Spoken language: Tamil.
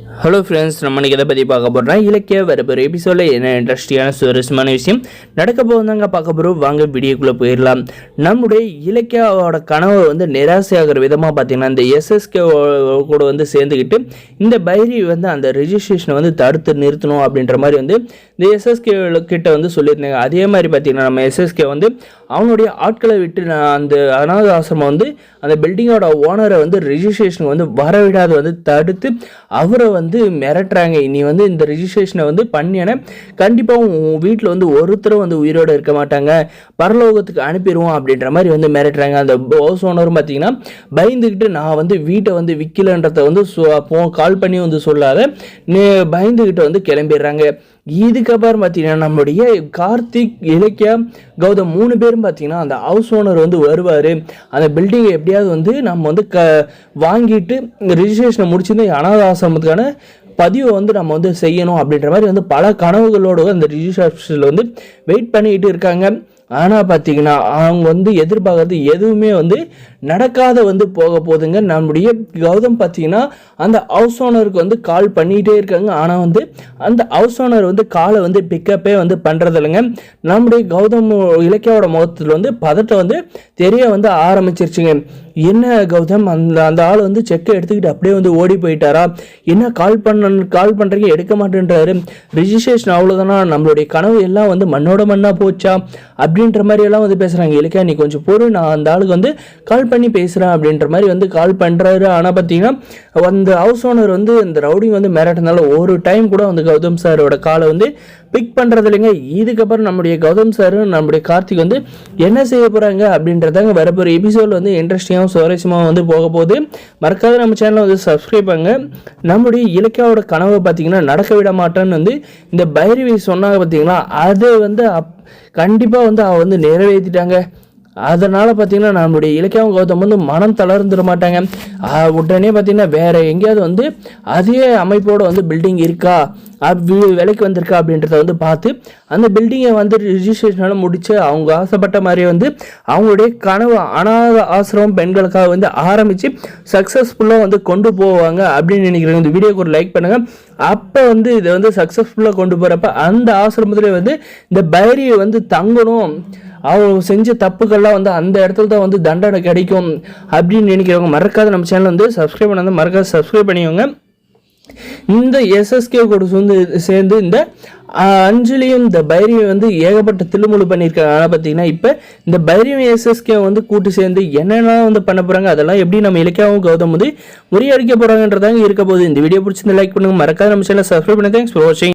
ஹலோ ஃப்ரெண்ட்ஸ், நம்ம இன்றைக்கி எதை பற்றி பார்க்க போகிறோம்னா இலக்கிய வரப்போகிற எபிசோடில் என்ன இன்ட்ரெஸ்டிங்கான சுவாரஸ்யமான விஷயம் நடக்க போகிறதாங்க பார்க்க போகிறோம். வாங்க வீடியோக்குள்ளே போயிடலாம். நம்முடைய இலக்கியாவோட கனவை வந்து நிராசையாகிற விதமாக பார்த்தீங்கன்னா இந்த எஸ்எஸ்கே கூட வந்து சேர்ந்துக்கிட்டு இந்த பைரி வந்து அந்த ரெஜிஸ்ட்ரேஷனை வந்து தடுத்து நிறுத்தணும் அப்படின்ற மாதிரி வந்து இந்த எஸ்எஸ்கே கிட்ட வந்து சொல்லியிருந்தாங்க. அதே மாதிரி பார்த்தீங்கன்னா நம்ம எஸ்எஸ்கே வந்து அவனுடைய ஆட்களை விட்டு அந்த அனாத ஆசிரமம் வந்து அந்த பில்டிங்கோட ஓனரை வந்து ரெஜிஸ்ட்ரேஷனுக்கு வந்து வரவிடாத வந்து தடுத்து அவரை வந்து மிரட்டுறாங்க. இனி வந்து இந்த ரெஜிஸ்ட்ரேஷனை வந்து பண்ணியான கண்டிப்பாக உன் வீட்டில் வந்து ஒருத்தரும் வந்து உயிரோடு இருக்க மாட்டாங்க, பரலோகத்துக்கு அனுப்பிடுவோம் அப்படின்ற மாதிரி வந்து மிரட்டுறாங்க. அந்த ஹவுஸ் ஓனரும் பார்த்தீங்கன்னா பயந்துக்கிட்டு நான் வந்து வீட்டை வந்து விற்கலன்றதை வந்து கால் பண்ணி வந்து சொல்லாத பயந்துக்கிட்டு வந்து கிளம்பிடுறாங்க. இதுக்கப்புறம் பார்த்தீங்கன்னா நம்மளுடைய கார்த்திக், இலக்கியா, கௌதம் 3 பேரும் பார்த்தீங்கன்னா அந்த ஹவுஸ் ஓனர் வந்து வருவார். அந்த பில்டிங்கை எப்படியாவது வந்து நம்ம வந்து வாங்கிட்டு ரெஜிஸ்ட்ரேஷனை முடிச்சிருந்து அனாத ஆசிரமத்துக்கான பதிவை வந்து நம்ம வந்து செய்யணும் அப்படின்ற மாதிரி வந்து பல கனவுகளோடு அந்த ரிஜிஸ்ட்ரேஷனில் வந்து வெயிட் பண்ணிக்கிட்டு இருக்காங்க. ஆனால் பார்த்தீங்கன்னா அவங்க வந்து எதிர்பார்க்கறது எதுவுமே வந்து நடக்காத வந்து போக போகுதுங்க. நம்முடைய கௌதம் பார்த்தீங்கன்னா அந்த ஹவுஸ் ஓனருக்கு வந்து கால் பண்ணிகிட்டே இருக்காங்க. ஆனால் வந்து அந்த ஹவுஸ் ஓனர் வந்து காலை வந்து பிக்கப்பே வந்து பண்ணுறது இல்லைங்க. நம்முடைய கௌதம் இலக்கியாவோட முகத்தில் வந்து பதட்டம் வந்து தெரிய வந்து ஆரம்பிச்சிருச்சுங்க. என்ன கௌதம், அந்த ஆள் வந்து செக்கை எடுத்துக்கிட்டு அப்படியே வந்து ஓடி போயிட்டாரா? என்ன கால் பண்ணுறீங்க எடுக்க மாட்டேன்றாரு, ரிஜிஸ்ட்ரேஷன் அவ்வளோதானா, நம்மளுடைய கனவு எல்லாம் வந்து மண்ணோட மண்ணாக போச்சா அப்படின்ற மாதிரி எல்லாம் வந்து பேசுகிறாங்க. இலக்கியா நீ கொஞ்சம் பொறு, நான் அந்த ஆளுக்கு வந்து கால் பண்ணி பேசுகிறேன் அப்படின்ற மாதிரி வந்து கால் பண்ணுறாரு. ஆனால் பார்த்தீங்கன்னா அந்த ஹவுஸ் ஓனர் வந்து இந்த ரவுடிங் வந்து மிரட்டினால ஒரு டைம் கூட வந்து கௌதம் சாரோட காலை வந்து பிக் பண்ணுறது இல்லைங்க. இதுக்கப்புறம் நம்முடைய கௌதம் சார் நம்முடைய கார்த்திக் வந்து என்ன செய்ய போகிறாங்க அப்படின்றதாங்க வரப்போகிற எபிசோட் வந்து இன்ட்ரெஸ்டிங்காகவும் சுவாரஸ்யமாக வந்து போக போகுது. மறக்காத நம்ம சேனலை வந்து சப்ஸ்கிரைப் பண்ணுங்க. நம்முடைய இலக்கியாவோட கனவை பார்த்தீங்கன்னா நடக்க விட மாட்டேன்னு வந்து இந்த பைரவி சொன்னாங்க பார்த்தீங்கன்னா அது வந்து கண்டிப்பாக வந்து அவ வந்து நிறைவேற்றிட்டாங்க. அதனால் பார்த்தீங்கன்னா நம்மளுடைய இலக்கியாவும் கௌதம் வந்து மனம் தளர்ந்துட மாட்டாங்க. உடனே பார்த்தீங்கன்னா வேறு எங்கேயாவது வந்து அதே அமைப்போடு வந்து பில்டிங் இருக்கா, விலைக்கு வந்திருக்கா அப்படின்றத வந்து பார்த்து அந்த பில்டிங்கை வந்து ரிஜிஸ்ட்ரேஷனால் முடித்து அவங்க ஆசைப்பட்ட மாதிரியே வந்து அவங்களுடைய கனவு அனாத ஆசிரமம் பெண்களுக்காக வந்து ஆரம்பித்து சக்ஸஸ்ஃபுல்லாக வந்து கொண்டு போவாங்க அப்படின்னு நினைக்கிறேன். இந்த வீடியோக்கு ஒரு லைக் பண்ணுங்கள். அப்போ வந்து இதை வந்து சக்ஸஸ்ஃபுல்லாக கொண்டு போகிறப்ப அந்த ஆசிரமத்தில் வந்து இந்த பைரியை வந்து தங்கணும், அவங்க செஞ்ச தப்புக்கள்லாம் வந்து அந்த இடத்துல தான் வந்து தண்டனை கிடைக்கும் அப்படின்னு நினைக்கிறவங்க மறக்காத நம்ம சேனல் வந்து சப்ஸ்கிரைப் பண்ணாத மறக்காத சப்ஸ்கிரைப் பண்ணிக்கோங்க. இந்த எஸ்எஸ்கே கூட வந்து சேர்ந்து இந்த அஞ்சலியும் இந்த பைரவியும் வந்து ஏகப்பட்ட தில்லுமுழு பண்ணியிருக்காங்க. ஆனால் பார்த்தீங்கன்னா இப்போ இந்த பைரவி எஸ்எஸ்கே வந்து கூட்டு சேர்ந்து என்னெல்லாம் வந்து பண்ண போகிறாங்க, அதெல்லாம் எப்படி நம்ம இலக்கியாவும் கௌதம் வந்து முறியடிக்க போகிறாங்கன்றதாங்க இருக்க போகுது. இந்த வீடியோ பிடிச்சிருந்து லைக் பண்ணுங்க, மறக்காத நம்ம சேனல் சப்ஸ்கிரைப் பண்ணுங்க. தேங்க்ஸ் ஃபார் வாட்சிங்.